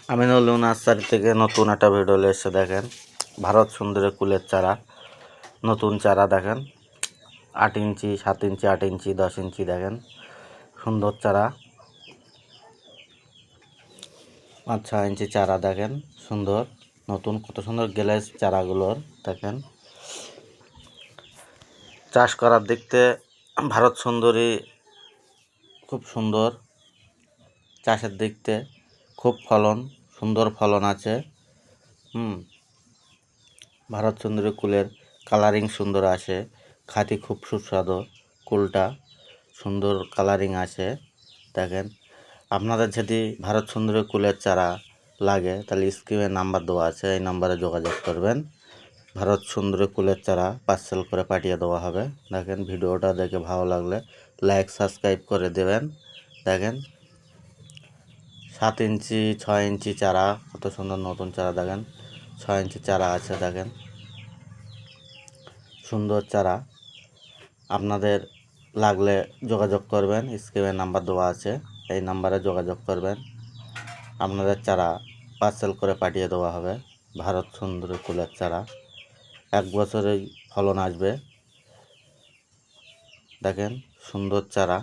Aminul nursery থেকে নতুন একটা ভিডিও এসে দেখেন ভারত সুন্দরী কুলের চারা, নতুন চারা দেখেন 8 ইঞ্চি 7 ইঞ্চি 8 ইঞ্চি 10 ইঞ্চি দেখেন সুন্দর চারা। 5-6 ইঞ্চি চারা দেখেন সুন্দর নতুন, কত সুন্দর গ্লেজ চারাগুলোর দেখেন। চাষ করার দেখতে ভারত সুন্দরী খুব সুন্দর, চাষের দেখতে খুব সুন্দর ফলন আছে। ভারত সুন্দরী কুলের কালারিং সুন্দর আসে, খাতি খুব সুস্বাদু, কুলটা সুন্দর কালারিং আছে দেখেন। আপনাদের যদি ভারত সুন্দরী কুলের চারা লাগে তাহলে স্ক্রিনে নাম্বার দেওয়া আছে, এই নাম্বারে যোগাযোগ করবেন। ভারত সুন্দরী কুলের চারা পার্সেল করে পাঠিয়ে দেওয়া হবে। দেখেন ভিডিওটা দেখে ভালো লাগলে লাইক সাবস্ক্রাইব করে দেবেন। দেখেন 7 ইঞ্চি 6 ইঞ্চি চারা, কত সুন্দর নতুন চারা দেখেন। 6 ইঞ্চি চারা আছে দেখেন সুন্দর চারা। আপনাদের লাগলে যোগাযোগ করবেন, স্ক্রিনে নাম্বার দেওয়া আছে, এই নাম্বারে যোগাযোগ করবেন। আপনাদের চারা পার্সেল করে পাঠিয়ে দেওয়া হবে। ভারত সুন্দরী কুলের চারা 1 বছরেই ফলন আসবে। দেখেন সুন্দর চারা।